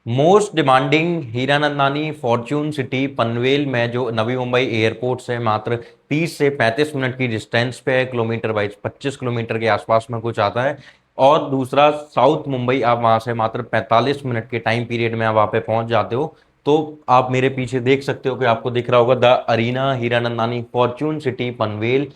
Most demanding Hiranandani Fortune City Panvel में जो नवी Mumbai airport से मात्र 30 से 35 मिनट की डिस्टेंस पे है, किलोमीटर वाइज 25 किलोमीटर के आसपास में कुछ आता है। और दूसरा साउथ मुंबई, आप वहां से मात्र 45 मिनट के टाइम पीरियड में आप वहां पे पहुंच जाते हो। तो आप मेरे पीछे देख सकते हो कि आपको दिख रहा होगा the arena Hiranandani Fortune City Panvel.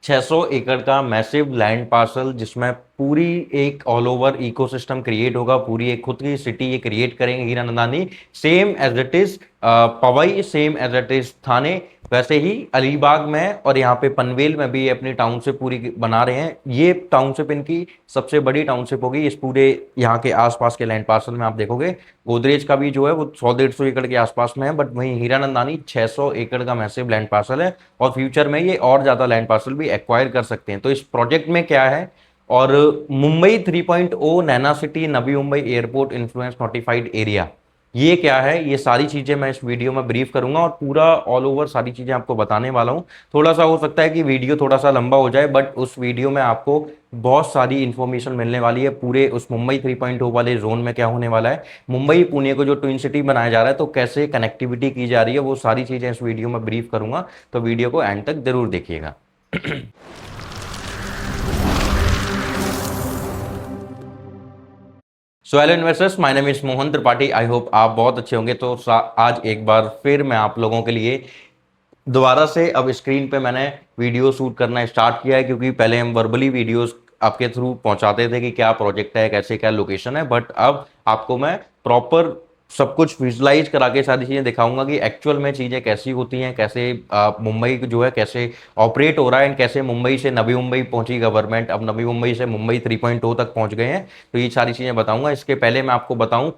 600 एकड़ का मैसिव लैंड पार्सल, जिसमें पूरी एक ऑल ओवर इकोसिस्टम क्रिएट होगा, पूरी एक खुद की सिटी ये क्रिएट करेंगे Hiranandani. Same as it is Powai, same as it is Thane, वैसे ही अलीबाग में और यहाँ पे पनवेल में भी ये अपनी टाउनशिप पूरी बना रहे हैं। ये टाउनशिप इनकी सबसे बड़ी टाउनशिप होगी इस पूरे यहाँ के आसपास के लैंड पार्सल में। आप देखोगे गोदरेज का भी जो है वो 100-150 एकड़ के आसपास में है, बट वहीं हीरानंदानी 600 एकड़ का मैसिव लैंड पार्सल है और फ्यूचर में ये और ज्यादा लैंड पार्सल भी एक्वायर कर सकते हैं। तो इस प्रोजेक्ट में क्या है, और Mumbai 3.0 Naina city Navi Mumbai airport influence notified area, ये क्या है, ये सारी चीजें मैं इस वीडियो में ब्रीफ करूंगा और पूरा ऑल ओवर सारी चीजें आपको बताने वाला हूं। थोड़ा सा हो सकता है कि वीडियो थोड़ा सा लंबा हो जाए, बट उस वीडियो में आपको बहुत सारी इंफॉर्मेशन मिलने वाली है पूरे उस मुंबई 3.0 वाले जोन में क्या होने वाला है, मुंबई पुणे को जो ट्विन सिटी बनाया जा रहा है तो कैसे कनेक्टिविटी की जा रही है, वो सारी चीजें इस वीडियो में ब्रीफ करूंगा। तो वीडियो को एंड तक जरूर देखिएगा। So hello investors, my name is Mohan Tripathi. I hope आप बहुत अच्छे होंगे। तो आज एक बार फिर मैं आप लोगों के लिए दोबारा से अब स्क्रीन पे मैंने वीडियो शूट करना स्टार्ट किया है, क्योंकि पहले हम वर्बली वीडियोस आपके थ्रू पहुंचाते थे कि क्या प्रोजेक्ट है, कैसे क्या लोकेशन है, बट अब आपको मैं प्रॉपर सब कुछ विजुलाइज करा के सारी चीज़ें दिखाऊंगा कि एक्चुअल में चीज़ें कैसी होती हैं, कैसे मुंबई जो है कैसे ऑपरेट हो रहा है, एंड कैसे मुंबई से नवी मुंबई पहुंची गवर्नमेंट, अब नवी मुंबई से मुंबई 3.0 तक पहुंच गए हैं। तो ये सारी चीज़ें बताऊंगा। इसके पहले मैं आपको बताऊं,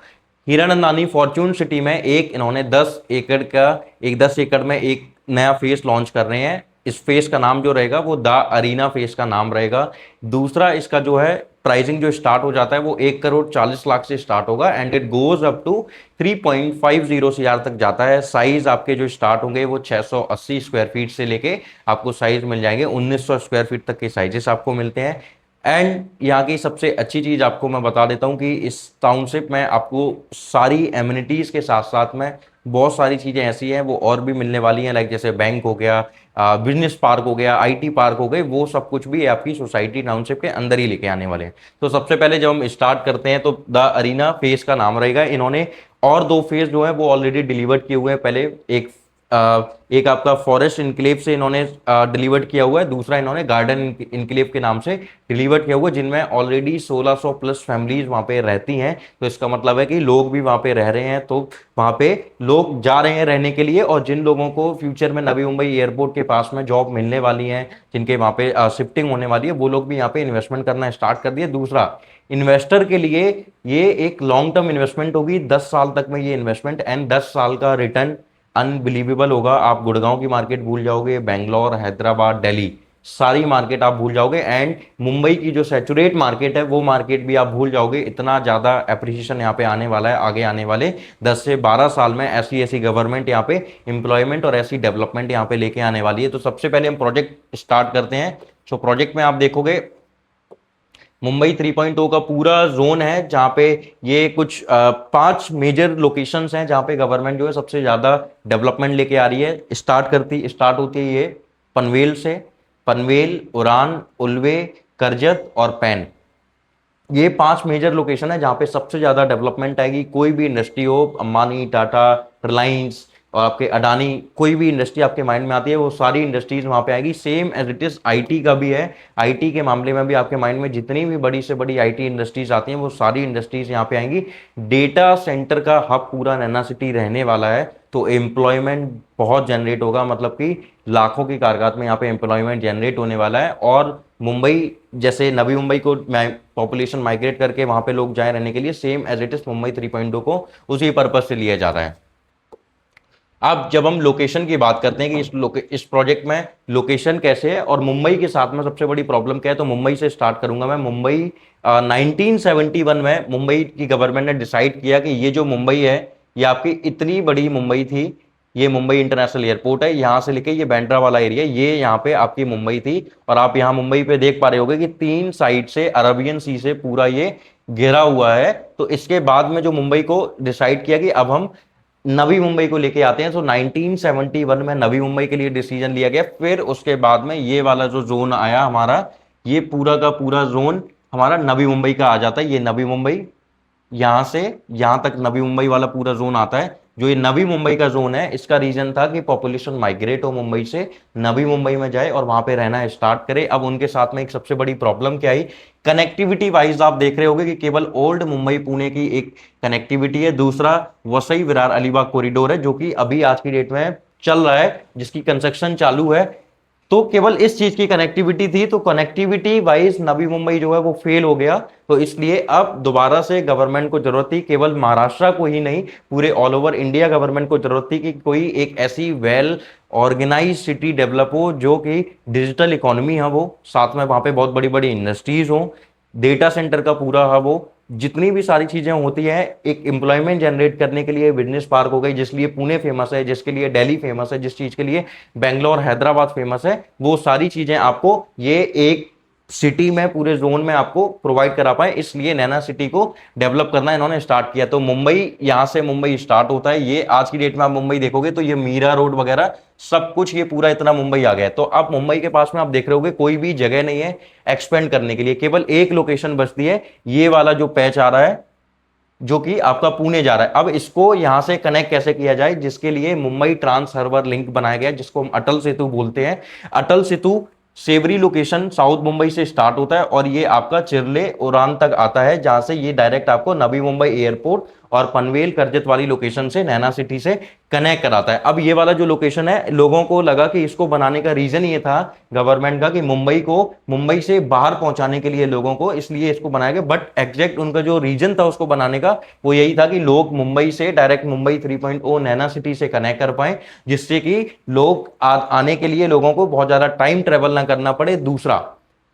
हीरानंदानी फॉर्च्यून सिटी में एक इन्होंने 10 एकड़ का, एक 10 एकड़ में एक नया फेस लॉन्च कर रहे हैं। इस फेस का नाम जो रहेगा वो द अरीना फेस का नाम रहेगा। दूसरा इसका जो है प्राइसिंग जो स्टार्ट हो जाता है वो 1 करोड़ 40 लाख से स्टार्ट होगा, and it goes up to 3.50 CR तक जाता है। साइज आपके जो स्टार्ट होंगे वो 680 स्क्वायर फीट से लेके आपको साइज मिल जाएंगे 1900 स्क्वायर फीट तक के साइजेस आपको मिलते हैं। एंड यहाँ की सबसे अच्छी चीज़ आपको मैं बता देता हूँ कि इस टाउनशिप में आपको सारी एमिनिटीज़ के साथ साथ में बहुत सारी चीज़ें ऐसी हैं वो और भी मिलने वाली हैं, लाइक जैसे बैंक हो गया, बिजनेस पार्क हो गया, आईटी पार्क हो गए, वो सब कुछ भी आपकी सोसाइटी टाउनशिप के अंदर ही लेके आने वाले हैं। तो सबसे पहले जब हम स्टार्ट करते हैं तो द अरीना फेज का नाम रहेगा। इन्होंने और दो फेज जो है वो ऑलरेडी डिलीवर्ड किए हुए हैं। पहले एक एक आपका फॉरेस्ट इनक्लेव से इन्होंने डिलीवर्ड किया हुआ है, दूसरा इन्होंने गार्डन इनक्लेव के नाम से डिलीवर्ड किया हुआ है, जिनमें ऑलरेडी 1600 प्लस फैमिलीज वहां पे रहती हैं। तो इसका मतलब है कि लोग भी वहां पे रह रहे हैं, तो वहां पे लोग जा रहे हैं रहने के लिए। और जिन लोगों को फ्यूचर में नवी मुंबई एयरपोर्ट के पास में जॉब मिलने वाली है, जिनके वहां पे शिफ्टिंग होने वाली है, वो लोग भी यहाँ पे इन्वेस्टमेंट करना स्टार्ट कर दिए। दूसरा, इन्वेस्टर के लिए ये एक लॉन्ग टर्म इन्वेस्टमेंट होगी, 10 साल तक में ये इन्वेस्टमेंट, एंड 10 साल का रिटर्न अनबिलीवेबल होगा। आप गुड़गांव की मार्केट भूल जाओगे, बेंगलोर, हैदराबाद, दिल्ली, सारी मार्केट आप भूल जाओगे, एंड मुंबई की जो सैचुरेट मार्केट है वो मार्केट भी आप भूल जाओगे। इतना ज़्यादा एप्रिसिएशन यहाँ पे आने वाला है आगे आने वाले 10 से 12 साल में। ऐसी ऐसी गवर्नमेंट यहाँ पे एम्प्लॉयमेंट और ऐसी डेवलपमेंट यहाँ पे लेके आने वाली है। तो सबसे पहले हम प्रोजेक्ट स्टार्ट करते हैं। सो प्रोजेक्ट में आप देखोगे मुंबई 3.0 का पूरा जोन है, जहां पे ये कुछ 5 मेजर लोकेशंस हैं जहां पे गवर्नमेंट जो है सबसे ज्यादा डेवलपमेंट लेके आ रही है। स्टार्ट होती है ये पनवेल से। पनवेल, उड़ान, उल्वे, करजत और पैन, ये 5 मेजर लोकेशन है जहां पे सबसे ज्यादा डेवलपमेंट आएगी। कोई भी इंडस्ट्री हो, अंबानी, टाटा, रिलायंस और आपके अडानी, कोई भी इंडस्ट्री आपके माइंड में आती है वो सारी इंडस्ट्रीज वहां पे आएगी। Same as it is IT का भी है। आईटी के मामले में भी आपके माइंड में जितनी भी बड़ी से बड़ी आईटी इंडस्ट्रीज आती हैं वो सारी इंडस्ट्रीज यहाँ पे आएंगी। डेटा सेंटर का हब पूरा नैना सिटी रहने वाला है, तो एम्प्लॉयमेंट बहुत जनरेट होगा, मतलब कि लाखों की तादाद में यहाँ पे एम्प्लॉयमेंट जनरेट होने वाला है। और मुंबई जैसे नवी मुंबई को पॉपुलेशन माइग्रेट करके वहां पे लोग जाए रहने के लिए, same as it is Mumbai 3.0 को उसी पर्पज से लिया जा रहा है। अब जब हम लोकेशन की बात करते हैं कि इस प्रोजेक्ट में लोकेशन कैसे है और मुंबई के साथ में सबसे बड़ी प्रॉब्लम क्या है, तो मुंबई से स्टार्ट करूंगा मैं। मुंबई 1971 में मुंबई की गवर्नमेंट ने डिसाइड किया कि ये जो मुंबई है ये आपकी इतनी बड़ी मुंबई थी, ये मुंबई इंटरनेशनल एयरपोर्ट है, यहाँ से लेके ये बैंड्रा वाला एरिया, ये यहाँ पे आपकी मुंबई थी। और आप यहाँ मुंबई पे देख पा रहे होगे कि 3 साइड से अरबियन सी से पूरा ये घिरा हुआ है। तो इसके बाद में जो मुंबई को डिसाइड किया कि अब हम नवी मुंबई को लेके आते हैं, तो 1971 में नवी मुंबई के लिए डिसीजन लिया गया। फिर उसके बाद में ये वाला जो जोन आया हमारा, ये पूरा का पूरा जोन हमारा नवी मुंबई का आ जाता है। ये नवी मुंबई, यहां से यहां तक नवी मुंबई वाला पूरा जोन आता है। जो ये नवी मुंबई का जोन है, इसका रीजन था कि पॉपुलेशन माइग्रेट हो मुंबई से, नवी मुंबई में जाए और वहां पे रहना स्टार्ट करे। अब उनके साथ में एक सबसे बड़ी प्रॉब्लम क्या आई, कनेक्टिविटी वाइज आप देख रहे होगे कि केवल ओल्ड मुंबई पुणे की एक कनेक्टिविटी है, दूसरा वसई विरार अलीबाग कॉरिडोर है जो कि अभी आज की डेट में चल रहा है, जिसकी कंस्ट्रक्शन चालू है। तो केवल इस चीज की कनेक्टिविटी थी, तो कनेक्टिविटी वाइज नवी मुंबई जो है वो फेल हो गया। तो इसलिए अब दोबारा से गवर्नमेंट को जरूरत थी, केवल महाराष्ट्र को ही नहीं, पूरे ऑल ओवर इंडिया गवर्नमेंट को जरूरत थी कि कोई एक ऐसी वेल ऑर्गेनाइज सिटी डेवलप हो जो कि डिजिटल इकोनॉमी है वो, साथ में वहां पे बहुत बड़ी बड़ी इंडस्ट्रीज हो, डेटा सेंटर का पूरा हब हो, जितनी भी सारी चीजें होती हैं एक एम्प्लॉयमेंट जनरेट करने के लिए, बिजनेस पार्क हो गई, जिसके लिए पुणे फेमस है, जिसके लिए दिल्ली फेमस है, जिस चीज के लिए बेंगलोर हैदराबाद फेमस है, वो सारी चीजें आपको ये एक सिटी में पूरे जोन में आपको प्रोवाइड करा पाए। इसलिए नैना सिटी को डेवलप करना इन्होंने स्टार्ट किया। तो मुंबई, यहां से मुंबई स्टार्ट होता है। ये आज की डेट में आप मुंबई देखोगे तो ये मीरा रोड वगैरह सब कुछ, ये पूरा इतना मुंबई आ गया है। तो अब मुंबई के पास में आप देख रहे होगे कोई भी जगह नहीं है एक्सपेंड करने के लिए, केवल एक लोकेशन बचती है, ये वाला जो पैच आ रहा है जो कि आपका पुणे जा रहा है। अब इसको यहां से कनेक्ट कैसे किया जाए, जिसके लिए मुंबई ट्रांस हार्बर लिंक बनाया गया, जिसको हम अटल सेतु बोलते हैं। अटल सेतु सेवरी लोकेशन साउथ मुंबई से स्टार्ट होता है और ये आपका चिरले उड़ान तक आता है, जहां से ये डायरेक्ट आपको नवी मुंबई एयरपोर्ट और पनवेल करजत वाली लोकेशन से नैना सिटी से कनेक्ट कराता है। अब ये वाला जो लोकेशन है, लोगों को लगा कि इसको बनाने का रीजन ये था गवर्नमेंट का कि मुंबई को मुंबई से बाहर पहुंचाने के लिए लोगों को, इसलिए इसको बनाया गया। बट एग्जैक्ट उनका जो रीजन था उसको बनाने का वो यही था कि लोग मुंबई से डायरेक्ट मुंबई 3.0 नैना सिटी से कनेक्ट कर पाए, जिससे कि लोग आने के लिए लोगों को बहुत ज्यादा टाइम ट्रेवल ना करना पड़े। दूसरा,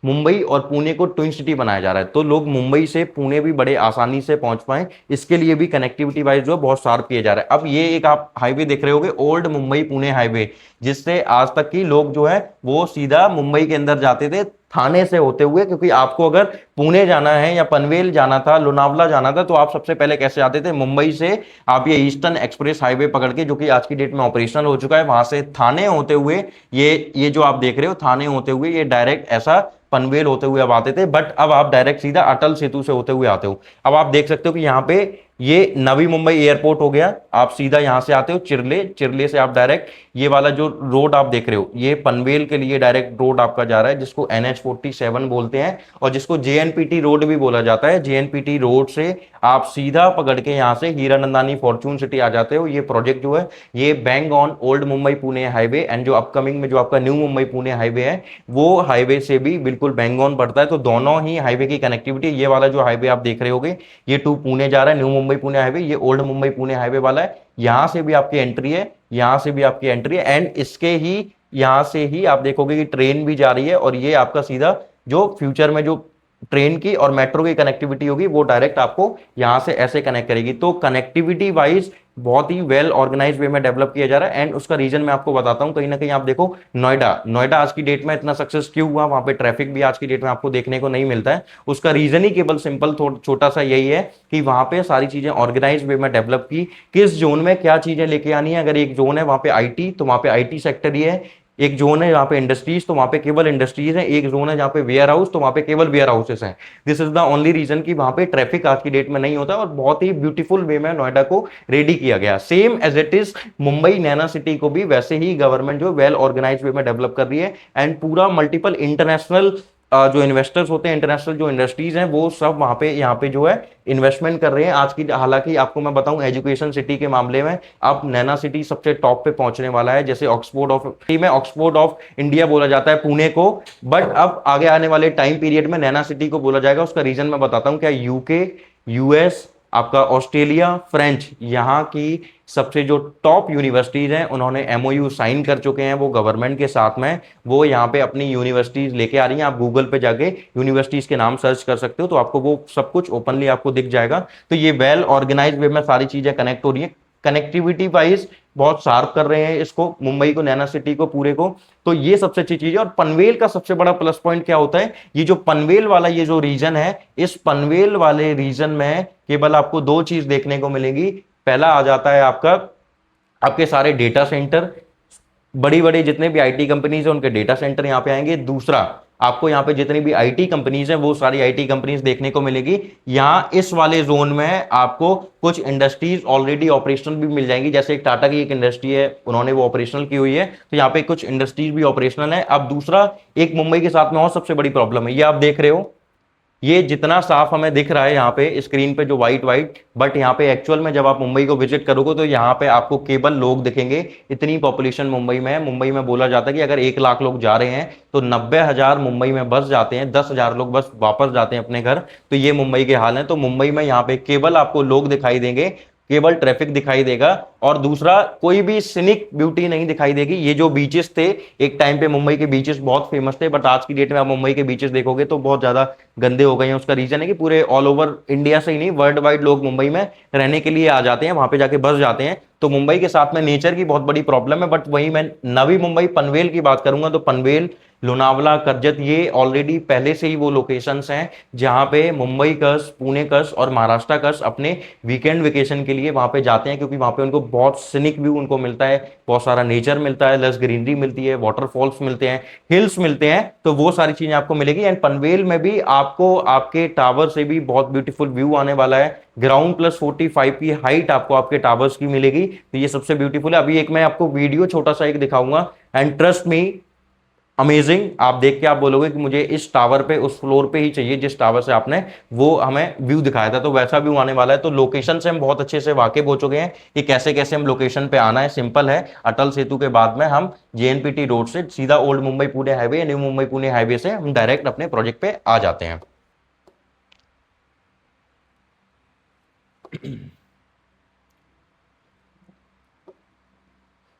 मुंबई और पुणे को ट्विन सिटी बनाया जा रहा है, तो लोग मुंबई से पुणे भी बड़े आसानी से पहुंच पाए, इसके लिए भी कनेक्टिविटी वाइज जो है बहुत शार्प किया जा रहा है। अब ये एक आप हाईवे देख रहे होगे, ओल्ड मुंबई पुणे हाईवे, जिससे आज तक की लोग जो है वो सीधा मुंबई के अंदर जाते थे थाने से होते हुए, क्योंकि आपको अगर पुणे जाना है या पनवेल जाना था, लोनावला जाना था, तो आप सबसे पहले कैसे आते थे, मुंबई से आप ये ईस्टर्न एक्सप्रेस हाईवे पकड़ के, जो कि आज की डेट में ऑपरेशनल हो चुका है, वहां से थाने होते हुए ये जो आप देख रहे हो थाने होते हुए ये डायरेक्ट ऐसा पनवेल होते हुए अब आते थे। बट अब आप डायरेक्ट सीधा अटल सेतु से होते हुए आते हो। अब आप देख सकते हो कि यहाँ पे ये नवी मुंबई एयरपोर्ट हो गया, आप सीधा यहां से आते हो चिरले, चिरले से आप डायरेक्ट ये वाला जो रोड आप देख रहे हो ये पनवेल के लिए डायरेक्ट रोड आपका जा रहा है, जिसको NH47 बोलते हैं और जिसको JNPT रोड भी बोला जाता है। JNPT रोड से आप सीधा पकड़ के यहां से हीरानंदानी फॉर्चून सिटी आ जाते हो। ये प्रोजेक्ट जो है ये bang on old Mumbai Pune highway and जो अपकमिंग में जो आपका न्यू मुंबई पुणे हाईवे है वो हाईवे से भी बिल्कुल बैंग ऑन पड़ता है। तो दोनों ही हाईवे की कनेक्टिविटी, ये वाला जो हाईवे आप देख रहे होगे ये टू पुणे जा रहा है, न्यू मुंबई पुणे हाईवे, ये ओल्ड मुंबई पुणे हाईवे वाला है। यहां से भी आपकी एंट्री है, यहां से भी आपकी एंट्री है एंड इसके ही यहां से ही आप देखोगे कि ट्रेन भी जा रही है और ये आपका सीधा जो फ्यूचर में जो ट्रेन की और मेट्रो की कनेक्टिविटी होगी वो डायरेक्ट आपको यहां से ऐसे कनेक्ट करेगी। तो कनेक्टिविटी वाइज बहुत ही वेल ऑर्गेनाइज वे में डेवलप किया जा रहा है एंड उसका रीजन मैं आपको बताता हूं। कहीं ना कहीं आप देखो नोएडा आज की डेट में इतना सक्सेस क्यों हुआ, वहां पे ट्रैफिक भी आज की डेट में आपको देखने को नहीं मिलता है। उसका रीजन ही केवल सिंपल छोटा सा यही है कि वहां पे सारी चीजें ऑर्गेनाइज वे में डेवलप की, किस जोन में क्या चीजें लेके आनी है। अगर एक जोन है वहां पे आईटी, तो वहां पे आईटी सेक्टर ही है। एक जोन है जहां पे इंडस्ट्रीज, तो वहां पे केवल इंडस्ट्रीज है। एक जोन है जहां पे वेयर हाउस, तो वहां पे केवल वेयर हाउसेस हैं। This is the only reason कि वहां पे ट्रैफिक आज की डेट में नहीं होता और बहुत ही ब्यूटीफुल वे में नोएडा को रेडी किया गया। Same as it is Mumbai Naina city को भी वैसे ही गवर्नमेंट जो वेल ऑर्गेनाइज वे में डेवलप कर रही है एंड पूरा मल्टीपल इंटरनेशनल जो इन्वेस्टर्स होते हैं, इंटरनेशनल जो इंडस्ट्रीज हैं, वो सब वहां पे यहाँ पे जो है इन्वेस्टमेंट कर रहे हैं आज की। हालांकि आपको मैं बताऊं एजुकेशन सिटी के मामले में अब नैना सिटी सबसे टॉप पे पहुंचने वाला है। जैसे ऑक्सफोर्ड ऑफ इंडिया बोला जाता है पुणे को, बट अब आगे आने वाले टाइम पीरियड में नैना सिटी को बोला जाएगा। उसका रीजन मैं बताता हूं क्या, यूके, यूएस, आपका ऑस्ट्रेलिया, फ्रेंच, यहाँ की सबसे जो टॉप यूनिवर्सिटीज हैं उन्होंने MOU साइन कर चुके हैं वो गवर्नमेंट के साथ में। वो यहाँ पे अपनी यूनिवर्सिटीज लेके आ रही हैं। आप गूगल पे जाके यूनिवर्सिटीज के नाम सर्च कर सकते हो तो आपको वो सब कुछ ओपनली आपको दिख जाएगा। तो ये वेल ऑर्गेनाइज वे में सारी चीजें कनेक्ट हो रही है। कनेक्टिविटी वाइज बहुत शार्प कर रहे हैं इसको, मुंबई को, नैना सिटी को पूरे को। तो ये सबसे अच्छी चीज है। और पनवेल का सबसे बड़ा प्लस पॉइंट क्या होता है, ये जो पनवेल वाला ये जो रीजन है, इस पनवेल वाले रीजन में केवल आपको दो चीज देखने को मिलेगी। पहला आ जाता है आपका, आपके सारे डेटा सेंटर, बड़ी बड़ी जितने भी आईटी कंपनीज है उनके डेटा सेंटर यहाँ पे आएंगे। दूसरा, आपको यहाँ पे जितनी भी आईटी कंपनीज है वो सारी आईटी कंपनीज देखने को मिलेगी। यहाँ इस वाले जोन में आपको कुछ इंडस्ट्रीज ऑलरेडी ऑपरेशनल भी मिल जाएंगी, जैसे एक टाटा की एक इंडस्ट्री है, उन्होंने वो ऑपरेशनल की हुई है, तो यहाँ पे कुछ इंडस्ट्रीज भी ऑपरेशनल है। अब दूसरा, एक मुंबई के साथ में और सबसे बड़ी प्रॉब्लम है, ये आप देख रहे हो, ये जितना साफ हमें दिख रहा है यहाँ पे स्क्रीन पे जो व्हाइट व्हाइट, बट यहाँ पे एक्चुअल में जब आप मुंबई को विजिट करोगे तो यहाँ पे आपको केवल लोग दिखेंगे। इतनी पॉपुलेशन मुंबई में है। मुंबई में बोला जाता है कि अगर 1 लाख लोग जा रहे हैं तो 90,000 मुंबई में बस जाते हैं, 10,000 लोग बस वापस जाते हैं अपने घर। तो ये मुंबई के हाल है। तो मुंबई में यहाँ पे केवल आपको लोग दिखाई देंगे, केवल ट्रैफिक दिखाई देगा, और दूसरा कोई भी सिनिक ब्यूटी नहीं दिखाई देगी। ये जो बीचेस थे, एक टाइम पे मुंबई के बीचेस बहुत फेमस थे, बट आज की डेट में आप मुंबई के बीचेस देखोगे तो बहुत ज्यादा गंदे हो गए हैं। उसका रीजन है कि पूरे ऑल ओवर इंडिया से ही नहीं, वर्ल्ड वाइड लोग मुंबई में रहने के लिए आ जाते हैं, वहां पे जाके बस जाते हैं। तो मुंबई के साथ में नेचर की बहुत बड़ी प्रॉब्लम है। बट वहीं मैं नवी मुंबई पनवेल की बात करूंगा तो पनवेल, लोनावला, कर्जत, ये ऑलरेडी पहले से ही वो लोकेशंस हैं जहां पे मुंबई कस, पुणे कस और महाराष्ट्र कस अपने वीकेंड वेकेशन के लिए वहां पे जाते हैं, क्योंकि वहां पे उनको बहुत सिनिक व्यू उनको मिलता है, बहुत सारा नेचर मिलता है, लस ग्रीनरी मिलती है, वाटरफॉल्स मिलते हैं, हिल्स मिलते हैं, तो वो सारी चीजें आपको मिलेगी। एंड पनवेल में भी आपको आपके टावर से भी बहुत ब्यूटीफुल व्यू आने वाला है। ग्राउंड +45 की हाइट आपको आपके टावर्स की मिलेगी, तो ये सबसे ब्यूटीफुल है। अभी एक मैं आपको वीडियो छोटा सा एक दिखाऊंगा, एंड ट्रस्ट मी, अमेजिंग। आप देख के आप बोलोगे कि मुझे इस टावर पे, उस फ्लोर पे ही चाहिए जिस टावर से आपने वो हमें व्यू दिखाया था, तो वैसा व्यू आने वाला है। तो लोकेशन से हम बहुत अच्छे से वाकिफ हो चुके हैं कि कैसे कैसे हम लोकेशन पे आना है। सिंपल है, अटल सेतु के बाद में हम जेएनपीटी रोड से सीधा old Mumbai Pune highway, new Mumbai Pune highway से हम डायरेक्ट अपने प्रोजेक्ट पे आ जाते हैं।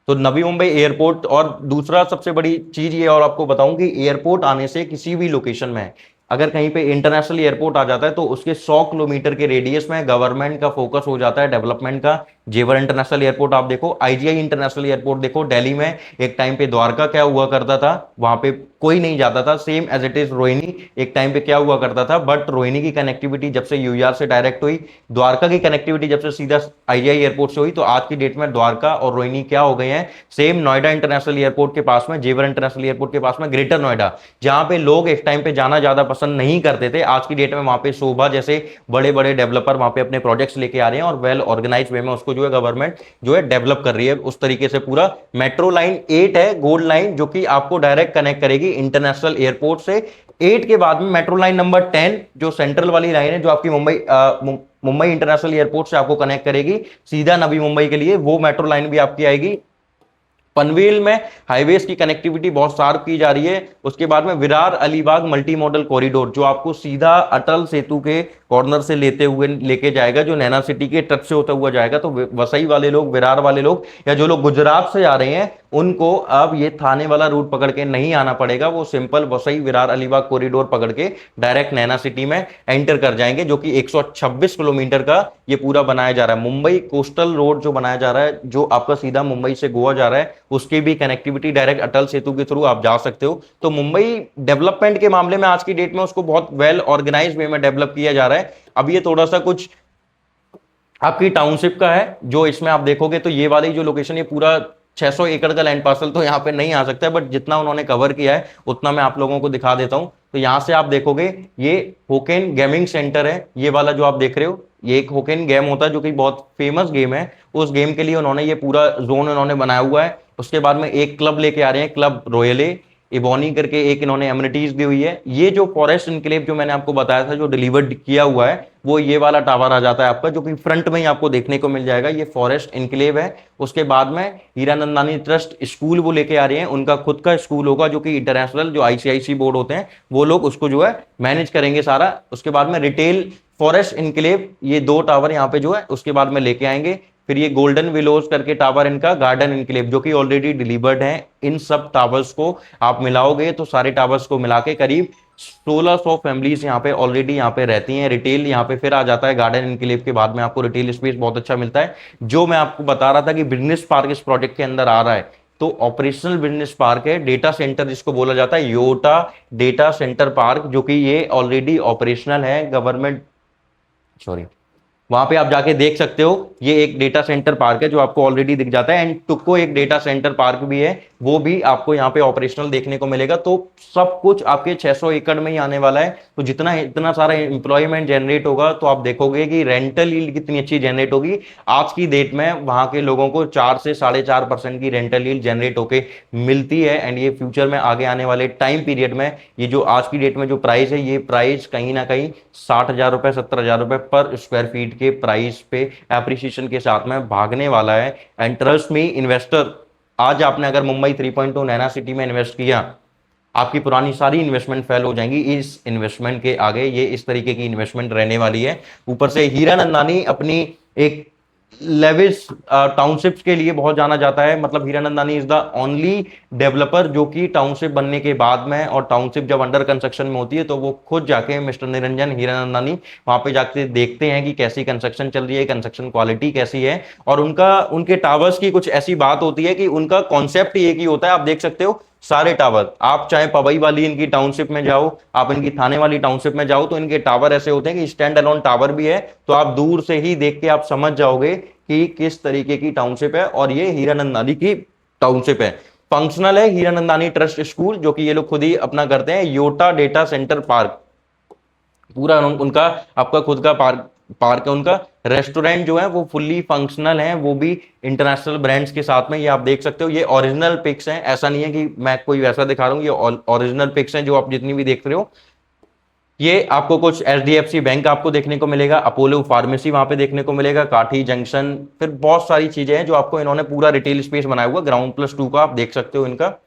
तो नवी मुंबई एयरपोर्ट, और दूसरा सबसे बड़ी चीज ये और आपको बताऊं कि एयरपोर्ट आने से किसी भी लोकेशन में अगर कहीं पे इंटरनेशनल एयरपोर्ट आ जाता है तो उसके 100 किलोमीटर के रेडियस में गवर्नमेंट का फोकस हो जाता है डेवलपमेंट का। जेवर इंटरनेशनल एयरपोर्ट आप देखो, आईजीआई इंटरनेशनल एयरपोर्ट देखो, दिल्ली में एक टाइम पे द्वारका क्या हुआ करता था, वहां पे कोई नहीं जाता था। Same as it is Rohini, एक टाइम पे क्या हुआ करता था, बट रोहिणी की कनेक्टिविटी जब से यूआर से डायरेक्ट हुई, द्वारका की कनेक्टिविटी जब से सीधा आईजीआई एयरपोर्ट से हुई, तो आज की डेट में द्वारका और रोहिणी क्या हो गए हैं, सेम नोएडा इंटरनेशनल एयरपोर्ट के पास में, जेवर इंटरनेशनल एयरपोर्ट के पास में, ग्रेटर नोएडा, जहां पे लोग एक टाइम पे जाना ज्यादा पसंद नहीं करते थे, आज की डेट में वहां पे शोभा जैसे बड़े बड़े डेवलपर वहां पे अपने प्रोजेक्ट्स लेके आ रहे हैं, और वेल ऑर्गेनाइज वे में उसको जो है गवर्नमेंट जो है डेवलप कर रही है उस तरीके से। पूरा मेट्रो लाइन 8 है, गोल्ड लाइन, जो कि आपको डायरेक्ट कनेक्ट करेगी इंटरनेशनल एयरपोर्ट से। 8 के बाद में मेट्रो लाइन नंबर 10 जो सेंट्रल वाली लाइन है, जो आपकी मुंबई इंटरनेशनल एयरपोर्ट से आपको कनेक्ट करेगी सीधा नवी मुंबई के लिए, वो मेट्रो लाइन भी आपकी आएगी। पनवेल में हाईवेज की कनेक्टिविटी बहुत शार्प की जा रही है। उसके बाद में Virar Alibag multi modal corridor, जो आपको सीधा अटल सेतु के कॉर्नर से लेते हुए लेके जाएगा, जो नैना सिटी के टच से होता हुआ जाएगा। तो वसई वाले लोग, विरार वाले लोग, या जो लोग गुजरात से आ रहे हैं, उनको अब ये थाने वाला रूट पकड़ के नहीं आना पड़ेगा। वो सिंपल वसई विरार अलीबाग कॉरिडोर पकड़ के डायरेक्ट नैना सिटी में एंटर कर जाएंगे, जो कि 126 किलोमीटर का ये पूरा बनाया जा रहा है। मुंबई कोस्टल रोड जो बनाया जा रहा है, जो आपका सीधा मुंबई से गोवा जा रहा है, उसकी भी कनेक्टिविटी डायरेक्ट अटल सेतु के थ्रू आप जा सकते हो। तो मुंबई डेवलपमेंट के मामले में आज की डेट में उसको बहुत वेल ऑर्गेनाइज वे में डेवलप किया जा रहा है। अब ये थोड़ा सा कुछ आपकी टाउनशिप का है, जो इसमें आप देखोगे तो ये वाली जो लोकेशन, ये पूरा 600 एकड़ का लैंड पार्सल तो यहाँ पे नहीं आ सकता है, बट जितना उन्होंने कवर किया है उतना मैं आप लोगों को दिखा देता हूं। तो यहां से आप देखोगे ये होकेन गेमिंग सेंटर है, ये वाला जो आप देख रहे हो, ये एक होकेन गेम होता है जो कि बहुत फेमस गेम है। उस गेम के लिए उन्होंने ये पूरा जोन उन्होंने बनाया हुआ है। उसके बाद में एक क्लब लेके आ रहे हैं, क्लब रॉयले इबोनी करके, एक इन्होंने एमिनिटीज दी हुई है। ये जो फॉरेस्ट इनक्लेव जो मैंने आपको बताया था, जो डिलीवर्ड किया हुआ है, वो ये वाला टावर आ जाता है आपका, जो कि फ्रंट में ही आपको देखने को मिल जाएगा। ये फॉरेस्ट इनक्लेव है। उसके बाद में हीरानंदानी ट्रस्ट स्कूल वो लेके आ रहे हैं, उनका खुद का स्कूल होगा, जो कि इंटरनेशनल जो आईसीआईसी बोर्ड होते हैं वो लोग उसको जो है मैनेज करेंगे सारा। उसके बाद में रिटेल फॉरेस्ट इनक्लेव, ये 2 टावर यहाँ पे जो है उसके बाद में लेके आएंगे। फिर ये गोल्डन विलोज करके टावर इनका गार्डन इनक्लेव, जो कि ऑलरेडी डिलीवर्ड है। इन सब टावर्स को आप मिलाओगे तो सारे टावर्स को मिला के करीब 1600 फैमिलीज यहाँ पे ऑलरेडी यहाँ पे रहती हैं। रिटेल यहाँ पे फिर आ जाता है, गार्डन इनक्लेव के बाद में आपको रिटेल स्पेस बहुत अच्छा मिलता है। जो मैं आपको बता रहा था कि बिजनेस पार्क इस प्रोजेक्ट के अंदर आ रहा है, तो ऑपरेशनल बिजनेस पार्क है, डेटा सेंटर जिसको बोला जाता है योटा डेटा सेंटर पार्क, जो कि ये ऑलरेडी ऑपरेशनल है। गवर्नमेंट, सॉरी, वहां पे आप जाके देख सकते हो, ये एक डेटा सेंटर पार्क है जो आपको ऑलरेडी दिख जाता है। एंड टुक्को एक डेटा सेंटर पार्क भी है, वो भी आपको यहाँ पे ऑपरेशनल देखने को मिलेगा। तो सब कुछ आपके 600 एकड़ में ही आने वाला है। तो जितना इतना सारा एम्प्लॉयमेंट जनरेट होगा, तो आप देखोगे कि रेंटल यील्ड कितनी अच्छी जनरेट होगी। आज की डेट में वहां के लोगों को 4 से 4.5% की रेंटल यील्ड जनरेट होके मिलती है। एंड ये फ्यूचर में आगे आने वाले टाइम पीरियड में, ये जो आज की डेट में जो प्राइस है, ये प्राइस कहीं ना कहीं 60,000 रुपए 70,000 रुपए पर स्क्वायर फीट के प्राइस पे एप्रिसिएशन के साथ में भागने वाला है। एंड ट्रस्ट मी इन्वेस्टर, आज आपने अगर मुंबई 3.2 नैना सिटी में इन्वेस्ट किया, आपकी पुरानी सारी इन्वेस्टमेंट फेल हो जाएंगी इस इन्वेस्टमेंट के आगे। ये इस तरीके की इन्वेस्टमेंट रहने वाली है। ऊपर से हीरा नंदानी अपनी एक लेविस टाउनशिप्स के लिए बहुत जाना जाता है। मतलब हीरा नंदानी इज द ओनली डेवलपर जो कि टाउनशिप बनने के बाद में, और टाउनशिप जब अंडर कंस्ट्रक्शन में होती है, तो वो खुद जाके मिस्टर निरंजन हीरा नंदानी वहां पे जाके देखते हैं कि कैसी कंस्ट्रक्शन चल रही है, कंस्ट्रक्शन क्वालिटी कैसी है। और उनके टावर्स की कुछ ऐसी बात होती है कि उनका कॉन्सेप्ट एक ही होता है। आप देख सकते हो सारे टावर, आप चाहे पवई वाली इनकी टाउनशिप में जाओ, आप इनकी थाने वाली टाउनशिप में जाओ, तो इनके टावर ऐसे होते हैं कि स्टैंड अलोन टावर भी है। तो आप दूर से ही देख के आप समझ जाओगे कि किस तरीके की टाउनशिप है। और ये हीरानंदानी की टाउनशिप है। फंक्शनल है हीरानंदानी ट्रस्ट स्कूल, जो कि ये लोग खुद ही अपना करते हैं। योटा डेटा सेंटर पार्क पूरा उनका आपका खुद का पार्क पार्क है उनका। रेस्टोरेंट जो है वो फुल्ली फंक्शनल है, वो भी इंटरनेशनल ब्रांड्स के साथ में। ये आप देख सकते हो, ये ओरिजिनल पिक्स हैं, ऐसा नहीं है कि मैं कोई वैसा दिखा रहा हूँ। ये ओरिजिनल पिक्स हैं जो आप जितनी भी देख रहे हो। ये आपको कुछ एचडीएफसी बैंक आपको देखने को मिलेगा, अपोलो फार्मेसी वहां पे देखने को मिलेगा, काठी जंक्शन, फिर बहुत सारी चीजें हैं जो आपको इन्होंने पूरा रिटेल स्पेस बनाया हुआ। ग्राउंड+2 का आप देख सकते हो। इनका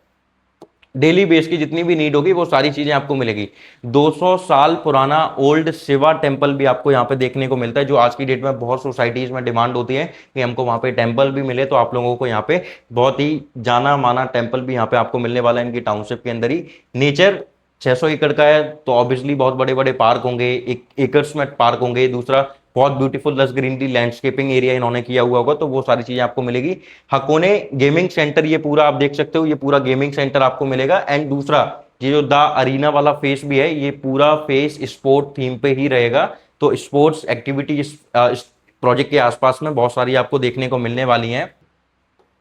डेली बेस की जितनी भी नीड होगी वो सारी चीजें आपको मिलेगी। 200 साल पुराना ओल्ड शिवा टेम्पल भी आपको यहाँ पे देखने को मिलता है, जो आज की डेट में बहुत सोसाइटीज में डिमांड होती है कि हमको वहां पे टेम्पल भी मिले। तो आप लोगों को यहाँ पे बहुत ही जाना माना टेम्पल भी यहाँ पे आपको मिलने वाला है इनकी टाउनशिप के अंदर ही। नेचर 600 एकड़ का है, तो ऑब्वियसली बहुत बड़े बड़े पार्क होंगे, एक एकर्स में पार्क होंगे। दूसरा बहुत ब्यूटीफुल लस ग्रीनरी लैंडस्केपिंग एरिया इन्होंने किया हुआ होगा, तो वो सारी चीजें आपको मिलेगी। हकोने गेमिंग सेंटर, ये पूरा आप देख सकते हो, ये पूरा गेमिंग सेंटर आपको मिलेगा। एंड दूसरा ये जो द अरीना वाला फेस भी है, ये पूरा फेस स्पोर्ट थीम पे ही रहेगा। तो स्पोर्ट्स एक्टिविटी इस प्रोजेक्ट के आसपास में बहुत सारी आपको देखने को मिलने वाली हैं।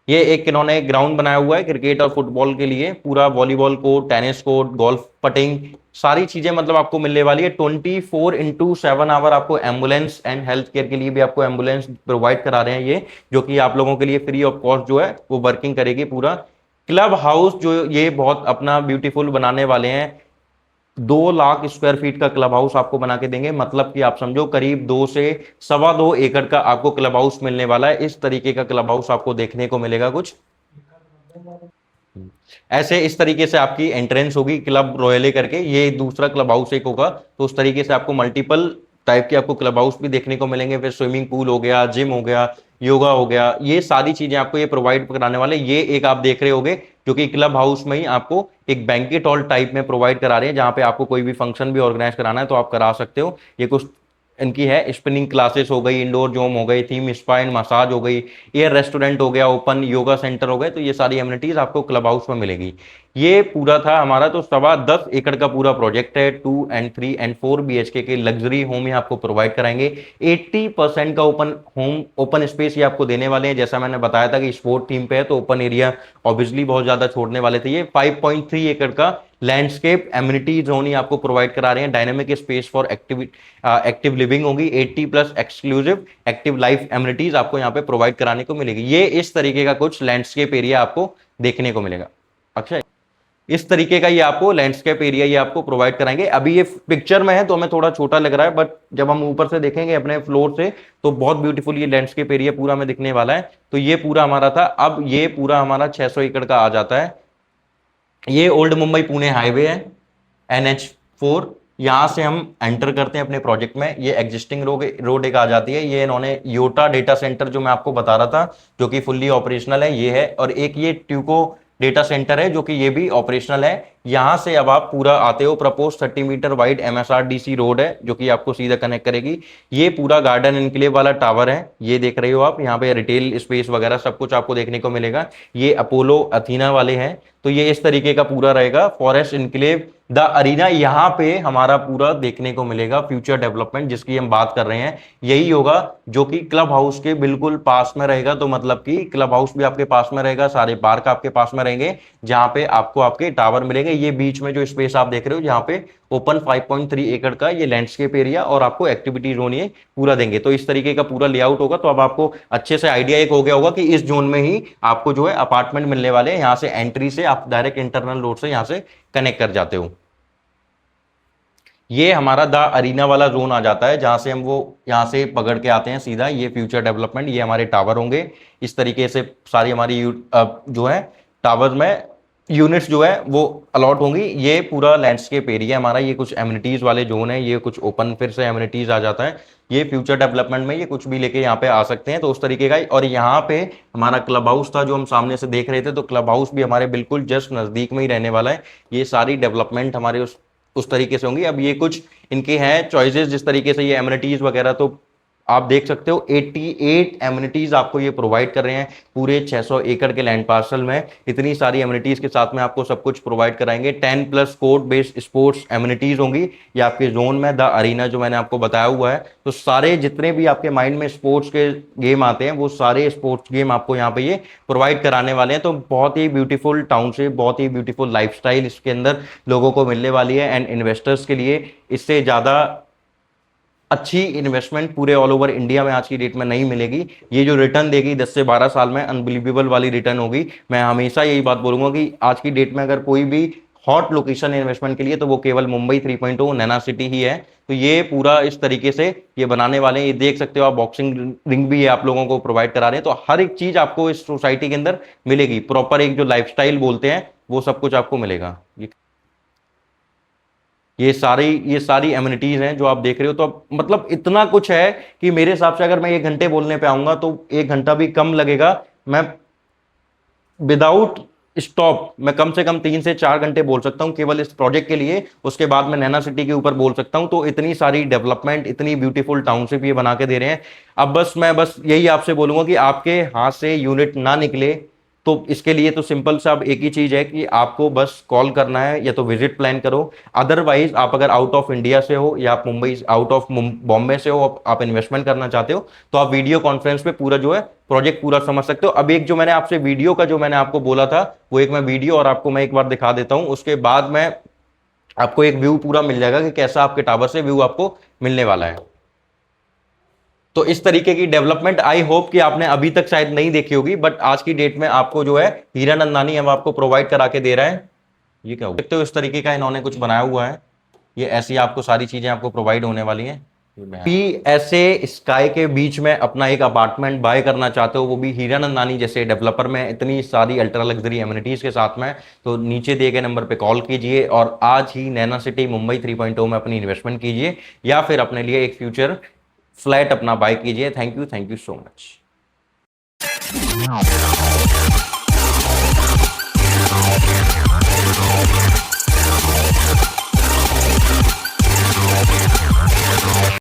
ये एक इन्होंने ग्राउंड बनाया हुआ है क्रिकेट और फुटबॉल के लिए, पूरा volleyball court, tennis court, golf, putting, सारी चीजें मतलब आपको मिलने वाली है। 24x7 आवर आपको एम्बुलेंस एंड हेल्थ केयर के लिए भी आपको एम्बुलेंस प्रोवाइड करा रहे हैं ये, जो कि आप लोगों के लिए फ्री ऑफ कॉस्ट जो है वो वर्किंग करेगी पूरा। क्लब हाउस जो ये बहुत अपना ब्यूटीफुल बनाने वाले हैं, 2 लाख स्क्वायर फीट का क्लब हाउस आपको बना के देंगे। मतलब कि आप समझो करीब 2 से 2.25 एकड़ का आपको क्लब हाउस मिलने वाला है। इस तरीके का क्लब हाउस आपको देखने को मिलेगा कुछ ऐसे। इस तरीके से आपकी एंट्रेंस होगी क्लब रॉयले करके, ये दूसरा क्लब हाउस एक होगा। तो उस तरीके से आपको मल्टीपल टाइप के आपको क्लब हाउस भी देखने को मिलेंगे। फिर स्विमिंग पूल हो गया, जिम हो गया, योगा हो गया, ये सारी चीजें आपको ये प्रोवाइड कराने वाले। ये एक आप देख रहे होगे जो कि क्लब हाउस में ही आपको एक बैंकेट हॉल टाइप में प्रोवाइड करा रहे हैं, जहां पे आपको कोई भी फंक्शन भी ऑर्गेनाइज कराना है तो आप करा सकते हो। ये कुछ इनकी है, स्पिनिंग क्लासेस हो गई, इंडोर जोम हो गई, थीम स्पा एंड मसाज हो गई, एयर रेस्टोरेंट हो गया, ओपन योगा सेंटर हो गए। तो ये सारी एमिनिटीज आपको क्लब हाउस में मिलेगी। ये पूरा था हमारा तो 10.25 एकड़ का पूरा प्रोजेक्ट है। 2 and 3 and 4 BHK के लग्जरी होम ये आपको प्रोवाइड कराएंगे। 80% का ओपन स्पेस ये आपको देने वाले हैं। जैसा मैंने बताया था कि स्पोर्ट थीम पे है, तो ओपन एरिया ऑब्वियसली बहुत ज्यादा छोड़ने वाले थे। ये 5.3 एकड़ का लैंडस्केप एमिनिटी जोन ही आपको प्रोवाइड करा रहे हैं। Dynamic space for active living होगी। 80+ एक्सक्लूसिव एक्टिव लाइफ एमिनिटीज आपको यहाँ पे प्रोवाइड कराने को मिलेगी। ये इस तरीके का कुछ लैंडस्केप एरिया आपको देखने को मिलेगा। अक्षय, इस तरीके का ये आपको लैंडस्केप एरिया ये आपको प्रोवाइड कराएंगे। अभी ये पिक्चर में है तो हमें थोड़ा छोटा लग रहा है, बट जब हम ऊपर से देखेंगे अपने फ्लोर से तो बहुत ब्यूटीफुल ये लैंडस्केप एरिया पूरा में दिखने वाला है। तो ये पूरा हमारा था। अब ये पूरा हमारा 600 एकड़ का आ जाता है। ये ओल्ड मुंबई पुणे हाईवे है, NH4। यहां से हम एंटर करते हैं अपने प्रोजेक्ट में। ये एग्जिस्टिंग रोड एक आ जाती है। ये इन्होंने योटा डेटा सेंटर जो मैं आपको बता रहा था, जो कि फुल्ली ऑपरेशनल है, ये है। और एक ये ट्यूको डेटा सेंटर है जो कि ये भी ऑपरेशनल है। यहां से अब आप पूरा आते हो, propose 30 metre wide MSRDC road है जो कि आपको सीधा कनेक्ट करेगी। ये पूरा गार्डन एनक्लेव वाला टावर है, ये देख रहे हो आप, यहाँ पे रिटेल स्पेस वगैरह सब कुछ आपको देखने को मिलेगा। ये अपोलो अथीना वाले हैं, तो ये इस तरीके का पूरा रहेगा। फॉरेस्ट इनक्लेव द अरीना, यहाँ पे हमारा पूरा देखने को मिलेगा फ्यूचर डेवलपमेंट जिसकी हम बात कर रहे हैं, यही होगा जो कि क्लब हाउस के बिल्कुल पास में रहेगा। तो मतलब कि क्लब हाउस भी आपके पास में रहेगा, सारे पार्क आपके पास में रहेंगे, जहां पे आपको आपके टावर मिलेंगे। ये बीच में जो स्पेस आप देख रहे हो, जहां पे ओपन 5.3 एकड़ का ये लैंडस्केप एरिया और आपको एक्टिविटी जोन ये पूरा देंगे। तो इस तरीके का पूरा लेआउट होगा। तो अब आपको अच्छे से आइडिया एक हो गया होगा कि इस जोन में ही आपको जो है अपार्टमेंट मिलने वाले हैं। यहां से एंट्री से आप डायरेक्ट इंटरनल रोड से यहां से कनेक्ट कर जाते हो। ये हमारा द अरीना वाला जोन आ जाता है, जहां से हम वो यहां से पकड़ के आते हैं सीधा। ये फ्यूचर डेवलपमेंट, ये हमारे टावर होंगे इस तरीके से। सारी हमारी जो है टावर में यूनिट्स जो है वो अलॉट होंगी। ये पूरा लैंडस्केप एरिया हमारा, ये कुछ एमिनिटीज वाले जोन है, ये कुछ ओपन फिर से एमिनिटीज आ जाता है। ये फ्यूचर डेवलपमेंट में ये कुछ भी लेके यहाँ पे आ सकते हैं, तो उस तरीके का। और यहाँ पे हमारा क्लब हाउस था जो हम सामने से देख रहे थे, तो क्लब हाउस भी हमारे बिल्कुल जस्ट नजदीक में ही रहने वाला है। ये सारी डेवलपमेंट हमारे उस तरीके से होंगी। अब ये कुछ इनके हैं चॉइसेस, जिस तरीके से ये एमिनिटीज वगैरह, तो आप देख सकते हो 88 एमिनिटीज आपको ये प्रोवाइड कर रहे हैं पूरे 600 एकड़ के लैंड पार्सल में। इतनी सारी एमिनिटीज के साथ में आपको सब कुछ प्रोवाइड कराएंगे। 10+ कोर्ट बेस्ड स्पोर्ट्स एमिनिटीज होंगी ये आपके जोन में। द अरीना जो मैंने आपको बताया हुआ है, तो सारे जितने भी आपके माइंड में स्पोर्ट्स के गेम आते हैं, वो सारे स्पोर्ट्स गेम आपको यहाँ पे ये प्रोवाइड कराने वाले हैं। तो बहुत ही ब्यूटीफुल टाउनशिप, बहुत ही ब्यूटीफुल लाइफस्टाइल इसके अंदर लोगों को मिलने वाली है। एंड इन्वेस्टर्स के लिए इससे ज्यादा अच्छी इन्वेस्टमेंट पूरे ऑल ओवर इंडिया में आज की डेट में नहीं मिलेगी। ये जो रिटर्न देगी 10 से 12 साल में, अनबिलीवेबल वाली रिटर्न होगी। मैं हमेशा यही बात बोलूंगा कि आज की डेट में अगर कोई भी हॉट लोकेशन इन्वेस्टमेंट के लिए, तो वो केवल मुंबई 3.0 नैना सिटी ही है। तो ये पूरा इस तरीके से ये बनाने वाले हैं। ये देख सकते हो आप, बॉक्सिंग रिंग भी ये आप लोगों को प्रोवाइड करा रहे हैं। तो हर एक चीज आपको इस सोसाइटी के अंदर मिलेगी। प्रॉपर एक जो लाइफस्टाइल बोलते हैं वो सब कुछ आपको मिलेगा। ये सारी एमिनिटीज हैं जो आप देख रहे हो। तो अब मतलब इतना कुछ है कि मेरे हिसाब से अगर मैं 1 घंटे बोलने पे आऊंगा तो 1 घंटा भी कम लगेगा। मैं विदाउट स्टॉप मैं कम से कम 3 से 4 घंटे बोल सकता हूं केवल इस प्रोजेक्ट के लिए। उसके बाद मैं नैना सिटी के ऊपर बोल सकता हूं। तो इतनी सारी डेवलपमेंट, इतनी ब्यूटीफुल टाउनशिप ये बना के दे रहे हैं। अब मैं बस यही आपसे बोलूंगा कि आपके हाथ से यूनिट ना निकले, तो इसके लिए तो सिंपल सा अब एक ही चीज है कि आपको बस कॉल करना है या तो विजिट प्लान करो। अदरवाइज आप अगर आउट ऑफ इंडिया से हो या आप मुंबई आउट ऑफ बॉम्बे से हो, आप इन्वेस्टमेंट करना चाहते हो, तो आप वीडियो कॉन्फ्रेंस पे पूरा जो है प्रोजेक्ट पूरा समझ सकते हो। अब एक जो मैंने आपसे वीडियो का जो मैंने आपको बोला था, वो एक मैं वीडियो और आपको मैं एक बार दिखा देता हूं। उसके बाद मैं आपको एक व्यू पूरा मिल जाएगा कि कैसा आपके टावर से व्यू आपको मिलने वाला है। तो इस तरीके की डेवलपमेंट आई होप कि आपने अभी तक शायद नहीं देखी होगी, बट आज की डेट में आपको जो है हीरानंदानी हम आपको प्रोवाइड करा के दे रहा है। ये क्या हुआ, देखते हो इस तरीके का इन्होंने कुछ बनाया हुआ है। ये ऐसी आपको सारी चीजें आपको प्रोवाइड होने वाली हैं। भी ऐसे स्काई के बीच में अपना एक अपार्टमेंट बाय करना चाहते हो, वो भी हीरानंदानी जैसे डेवलपर में, इतनी सारी अल्ट्रा लग्जरी एमिनिटीज के साथ में, तो नीचे दिए गए नंबर पे कॉल कीजिए और आज ही नैना सिटी मुंबई 3.0 में अपनी इन्वेस्टमेंट कीजिए या फिर अपने लिए एक फ्यूचर फ्लैट अपना बाय कीजिए। Thank you so much.